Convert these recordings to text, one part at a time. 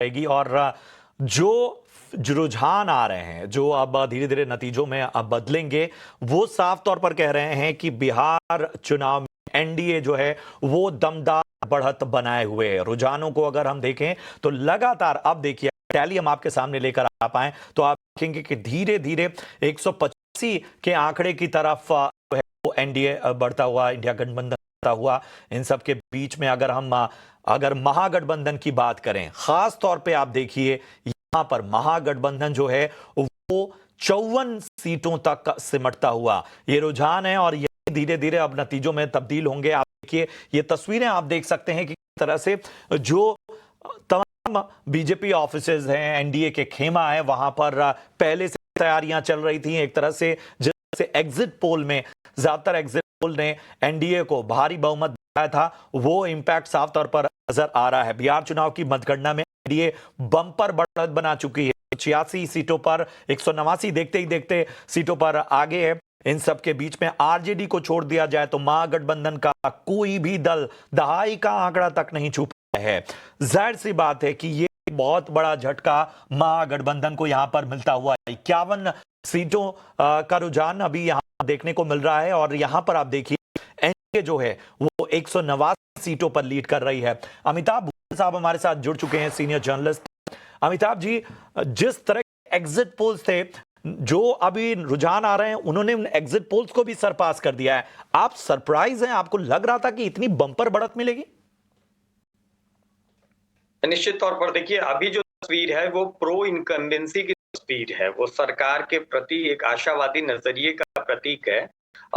रहेगी। और जो रुझान आ रहे हैं, जो अब धीरे धीरे नतीजों में अब बदलेंगे, वो साफ तौर पर कह रहे हैं कि बिहार चुनाव में एनडीए जो है वो दमदार बढ़त बनाए हुए है। रुझानों को अगर हम देखें तो लगातार, अब देखिए टैली हम आपके सामने लेकर आ पाए तो आप देखेंगे कि धीरे धीरे 185 के आंकड़े की तरफ जो है वो एनडीए बढ़ता हुआ, इंडिया गठबंधन बढ़ता हुआ। इन सब के बीच में अगर महागठबंधन की बात करें, खास तौर पे आप देखिए यहां पर महागठबंधन जो है वो 54 सीटों तक सिमटता हुआ ये रुझान है, और ये धीरे धीरे अब नतीजों में तब्दील होंगे। आप देखिए ये तस्वीरें आप देख सकते हैं कि किस तरह से जो तमाम बीजेपी ऑफिसेज हैं, एनडीए के खेमा है, वहां पर पहले से तैयारियां चल रही थी। एक तरह से जैसे एग्जिट पोल में ज्यादातर एग्जिट पोल ने एनडीए को भारी बहुमत दिया था, वो इंपैक्ट साफ तौर पर नजर आ रहा है। बिहार चुनाव की मतगणना में एनडीए बंपर बढ़त बना चुकी है। 86 सीटों पर 189 देखते ही देखते सीटों पर आगे है। इन सब के बीच में आरजेडी को छोड़ दिया जाए तो महागठबंधन का कोई भी दल दहाई का आंकड़ा तक नहीं छू पाया है। जाहिर सी बात है कि ये बहुत बड़ा झटका महागठबंधन को यहां पर मिलता हुआ 51 सीटों का रुझान अभी यहां देखने को मिल रहा है। और यहां पर आप देखिए एनडीए जो है वो 189 सीटों पर लीड कर रही है। अमिताभ भूषण साहब हमारे साथ जुड़ चुके हैं, सीनियर जर्नलिस्ट। अमिताभ जी, जिस तरह के एग्जिट पोल्स थे, जो अभी रुझान आ रहे हैं, उन्होंने उन एग्जिट पोल्स को भी सरपास कर दिया है। आप सरप्राइज हैं? आपको लग रहा था कि इतनी बंपर बढ़त मिलेगी? निश्चित तौर पर देखिए, अभी जो तस्वीर है वो प्रो इनकम्बेंसी की तस्वीर है। वो सरकार के प्रति एक आशावादी नजरिए का प्रतीक है।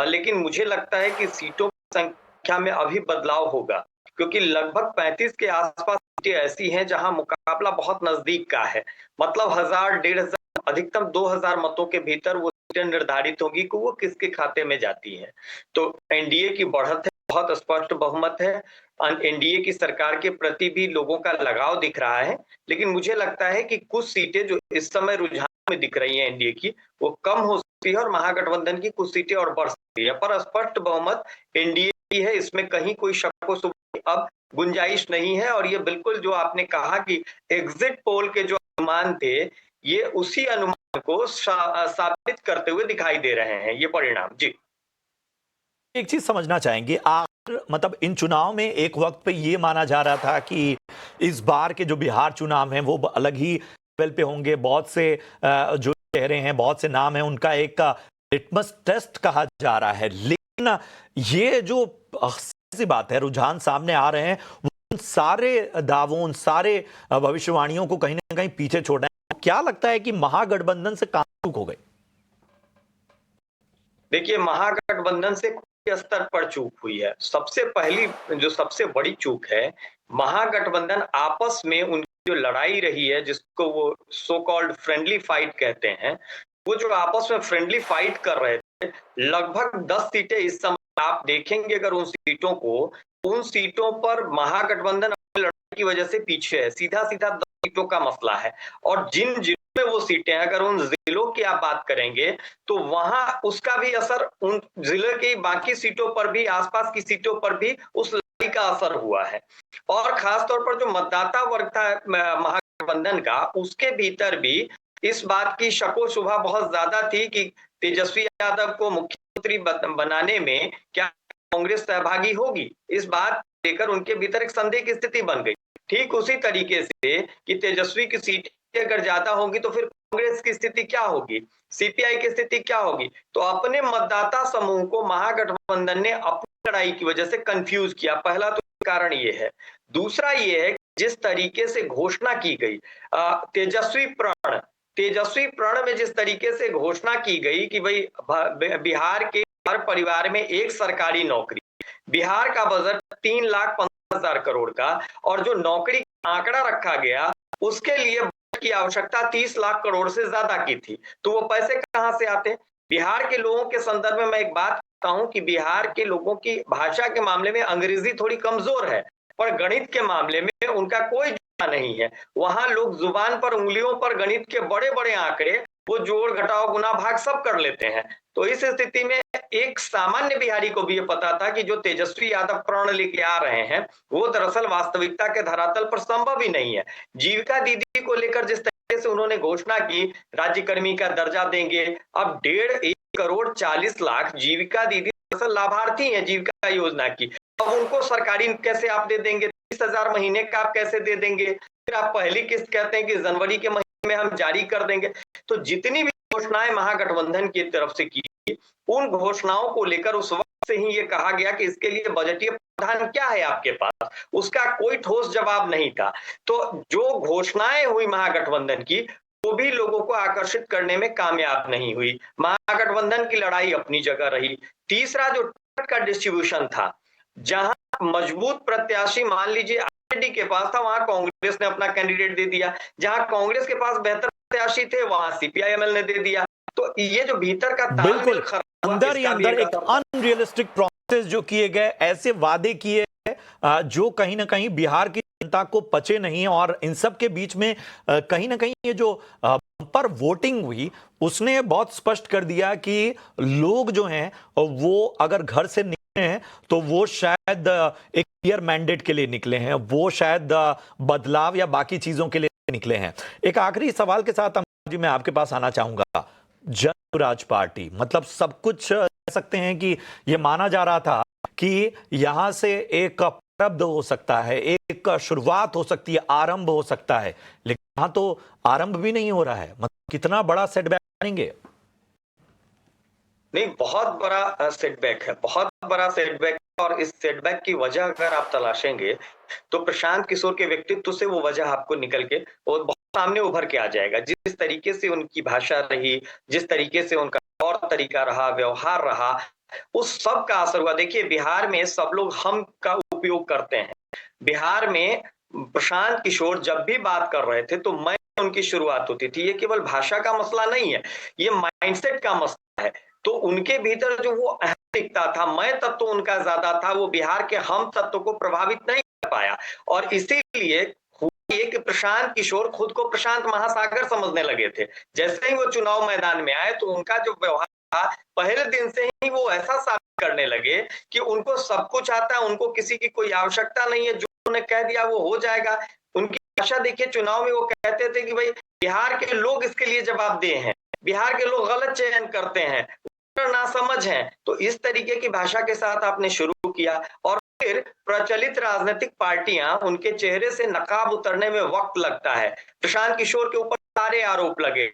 लेकिन मुझे लगता है कि सीटों की संख्या में अभी बदलाव होगा, क्योंकि लगभग 35 के आसपास सीटें ऐसी हैं जहां मुकाबला बहुत नजदीक का है। मतलब 1000, 1500, अधिकतम 2000 मतों के भीतर वो सीटें निर्धारित होगी कि वो किसके खाते में जाती है। तो एनडीए की बढ़त है, बहुत स्पष्ट बहुमत है। एनडीए की सरकार के प्रति भी लोगों का लगाव दिख रहा है। लेकिन मुझे लगता है कि कुछ सीटें जो इस समय रुझान में दिख रही हैं एनडीए की, वो कम हो सकती है और महागठबंधन की कुछ सीटें और बढ़ सकती है। पर स्पष्ट बहुमत एनडीए की है, इसमें कहीं कोई शक व शुबा अब गुंजाइश नहीं है। और ये बिल्कुल जो आपने कहा कि एग्जिट पोल के जो अनुमान थे, ये उसी अनुमान को साबित करते हुए दिखाई दे रहे हैं ये परिणाम। जी, एक चीज समझना चाहेंगे, मतलब इन चुनाव में एक वक्त पे ये माना जा रहा था कि इस बार के जो बिहार चुनाव हैं वो अलग ही लेवल पे होंगे। बहुत से जो चेहरे हैं, बहुत से नाम हैं, उनका एक लिटमस टेस्ट कहा जा रहा है। लेकिन ये जो सी बात है, रुझान सामने आ रहे हैं, वो उन सारे दावों, उन सारे भविष्यवाणियों को कहीं ना कहीं पीछे छोड़ रहे हैं। क्या लगता है कि महागठबंधन से कहां चूक हो गई? देखिए, महागठबंधन से कोई स्तर पर चूक हुई है। सबसे पहली जो सबसे बड़ी चूक है, महागठबंधन आपस में उनकी जो लड़ाई रही है, जिसको वो सो कॉल्ड फ्रेंडली फाइट कहते हैं, वो जो आपस में फ्रेंडली फाइट कर रहे थे, लगभग 10 सीटें इस समय आप देखेंगे अगर उन सीटों को, उन सीटों पर महागठबंधन अपनी लड़ाई की वजह से पीछे है। सीधा-सीधा 10 सीटों का मसला है। और जिन जिलों में वो सीटें, अगर उन जिलों की आप बात करेंगे, तो वहां उसका भी असर उन जिले की बाकी सीटों पर भी, आसपास की सीटों पर भी उस लड़ाई का असर हुआ है। और खास तौर पर जो मतदाता वर्ग था महागठबंधन का, उसके भीतर भी इस बात की शको शुबा बहुत ज्यादा थी कि तेजस्वी यादव को मुख्यमंत्री बनाने में क्या कांग्रेस सहभागी होगी। इस बात को लेकर उनके भीतर एक संदेह की स्थिति बन गई। ठीक उसी तरीके से कि तेजस्वी की सीट अगर ज्यादा होंगी तो फिर कांग्रेस की स्थिति क्या होगी, सीपीआई की स्थिति क्या होगी। तो अपने मतदाता समूह को महागठबंधन ने अपनी लड़ाई की वजह से कंफ्यूज किया। पहला तो कारण ये है। दूसरा ये है जिस तरीके से घोषणा की गई, तेजस्वी प्रण में जिस तरीके से घोषणा की गई कि भाई बिहार के हर परिवार में एक सरकारी नौकरी, बिहार का बजट 3,15,000 करोड़ का, और जो नौकरी का आंकड़ा रखा गया उसके लिए बजट की आवश्यकता 30 लाख करोड़ से ज्यादा की थी। तो वो पैसे कहां से आते? बिहार के लोगों के संदर्भ में मैं एक बात कहता हूं कि बिहार के लोगों की भाषा के मामले में अंग्रेजी थोड़ी कमजोर है, पर गणित के मामले में उनका कोई जुड़ा नहीं है। वहां लोग जुबान पर, उंगलियों पर गणित के बड़े बड़े आंकड़े, वो जोड़ घटाव गुना भाग सब कर लेते हैं। तो इस स्थिति में एक सामान्य बिहारी को भी ये पता था कि जो तेजस्वी यादव प्रण लेके आ रहे हैं वो दरअसल वास्तविकता के धरातल पर संभव ही नहीं है। जीविका दीदी को लेकर जिस तरीके से उन्होंने घोषणा की राज्यकर्मी का दर्जा देंगे, अब 1.1 करोड़ 40 लाख जीविका दीदी दरअसल लाभार्थी हैं जीविका योजना की। अब उनको सरकारी कैसे आप दे देंगे? 30,000 महीने का आप कैसे दे देंगे? फिर आप पहली किस्त कहते हैं कि जनवरी के महीने में हम जारी कर देंगे। तो जितनी भी घोषणाएं महागठबंधन की तरफ से की, उन घोषणाओं को लेकर उस वक्त से ही ये कहा गया कि इसके लिए बजटीय प्रावधान क्या है आपके पास, उसका कोई ठोस जवाब नहीं था। तो जो घोषणाएं हुई महागठबंधन की, वो भी लोगों को आकर्षित करने में कामयाब नहीं हुई। महागठबंधन की लड़ाई अपनी जगह रही। तीसरा जो टिकट का डिस्ट्रीब्यूशन था, जहां मजबूत प्रत्याशी मान लीजिए आरजेडी के पास था, वहां कांग्रेस ने अपना कैंडिडेट दे दिया। जहां कांग्रेस के पास बेहतर प्रत्याशी थे, वहां सीपीआईएमएल ने दे दिया। तो ये जो भीतर का तालमेल खराब हुआ, अंदर ही अंदर एक अनरियलिस्टिक प्रोमिसेस जो किए गए, ऐसे वादे किए जो कहीं ना कहीं बिहार की जनता को पचे नहीं, और इन सब के बीच में कहीं ना कहीं ये जो पर वोटिंग हुई उसने बहुत स्पष्ट कर दिया कि लोग जो हैं वो अगर घर से निकले हैं तो वो शायद एक क्लियर मैंडेट के लिए निकले हैं, वो शायद बदलाव या बाकी चीजों के लिए निकले हैं। एक आखिरी सवाल के साथ अमिताभ जी मैं आपके पास आना चाहूंगा। जनसुराज पार्टी, मतलब सब कुछ कह सकते हैं कि ये माना जा रहा था कि यहां से एक प्रारंभ हो सकता है, एक शुरुआत हो सकती है, आरंभ हो सकता है, लेकिन यहां तो आरंभ भी नहीं हो रहा है। मतलब कितना बड़ा सेटबैक मानेंगे? नहीं, बहुत बड़ा सेटबैक है, बहुत बड़ा सेटबैक। और इस सेटबैक की वजह अगर आप तलाशेंगे तो प्रशांत किशोर के व्यक्तित्व से वो वजह आपको निकल के और बहुत सामने उभर के आ जाएगा। जिस तरीके से उनकी भाषा रही, जिस तरीके से उनका तौर तरीका रहा, व्यवहार रहा, उस सब का असर हुआ। देखिए, बिहार में सब लोग हम का उपयोग करते हैं। बिहार में प्रशांत किशोर जब भी बात कर रहे थे तो मैं उनकी शुरुआत होती थी। ये केवल भाषा का मसला नहीं है, ये माइंडसेट का मसला है। तो उनके भीतर जो वो अहम दिखता था, मैं तत्व उनका ज्यादा था, वो बिहार के हम तत्व को प्रभावित नहीं कर पाया। और इसीलिए ये कि प्रशांत किशोर खुद को प्रशांत महासागर समझने लगे थे। जैसे ही वो चुनाव मैदान में आए तो उनका जो व्यवहार था, पहले दिन से ही वो ऐसा साबित करने लगे कि उनको सब कुछ आता है, उनको किसी की कोई आवश्यकता नहीं है, जो उन्होंने कह दिया वो हो जाएगा। उनकी भाषा देखिए, चुनाव में वो कहते थे कि भाई बिहार के लोग इसके लिए जवाबदेह हैं, बिहार के लोग गलत चयन करते हैं, नासमझ हैं। तो इस तरीके की भाषा के साथ आपने शुरू किया और फिर प्रचलित राजनीतिक पार्टियां, उनके चेहरे से नकाब उतरने में वक्त लगता है। प्रशांत किशोर के ऊपर सारे आरोप लगे,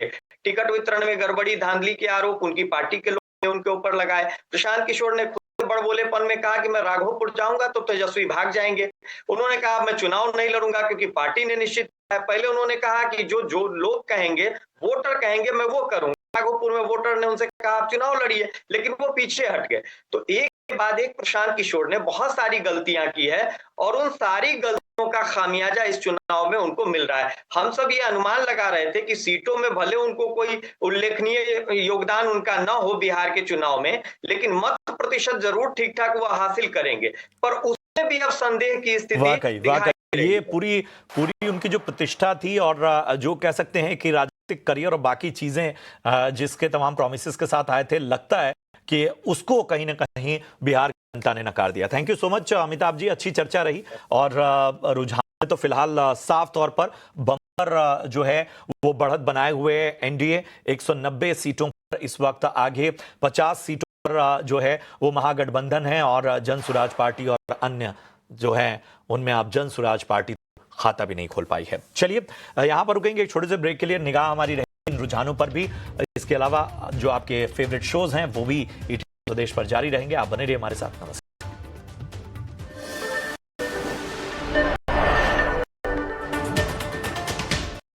टिकट वितरण में गड़बड़ी धांधली के आरोप उनकी पार्टी के लोगों ने उनके ऊपर लगाए। प्रशांत किशोर ने खुद बड़बोलेपन में कहा कि मैं राघोपुर जाऊंगा तो तेजस्वी भाग जाएंगे। उन्होंने कहा मैं चुनाव नहीं लड़ूंगा क्योंकि पार्टी ने निश्चित किया है। पहले उन्होंने कहा कि जो लोग कहेंगे, वोटर कहेंगे, मैं वो करूंगा। राघोपुर में वोटर ने उनसे कहा आप चुनाव लड़िए, लेकिन वो पीछे हट गए। तो एक के बाद एक प्रशांत किशोर ने बहुत सारी गलतियां की है और उन सारी गलतियों का खामियाजा इस चुनाव में उनको मिल रहा है। हम सब ये अनुमान लगा रहे थे कि सीटों में भले उनको कोई उल्लेखनीय योगदान उनका न हो बिहार के चुनाव में, लेकिन मत प्रतिशत जरूर ठीक ठाक वो हासिल करेंगे। पर उसमें भी अब संदेह की स्थिति वाकई ये पूरी उनकी जो प्रतिष्ठा थी और जो कह सकते हैं कि राजनीतिक करियर और बाकी चीजें जिसके तमाम प्रॉमिसेस के साथ आए थे, लगता है कि उसको कहीं ना कहीं बिहार की जनता ने नकार दिया। Thank you so much Amitabh ji, अच्छी चर्चा रही। और रुझान तो फिलहाल साफ तौर पर बम्पर जो है वो बढ़त बनाए हुए एनडीए 190 सीटों पर इस वक्त आगे, 50 सीटों पर जो है वो महागठबंधन है और जनसुराज पार्टी और अन्य जो है उनमें आप जनसुराज पार्टी खाता भी नहीं खोल पाई है। चलिए यहां पर रुकेंगे एक छोटे से ब्रेक के लिए, निगाह हमारी रहेगी इन रुझानों पर भी। इसके अलावा जो आपके फेवरेट शोज हैं वो भी ईटीवी स्वदेश पर जारी रहेंगे। आप बने रहिए हमारे साथ। नमस्कार।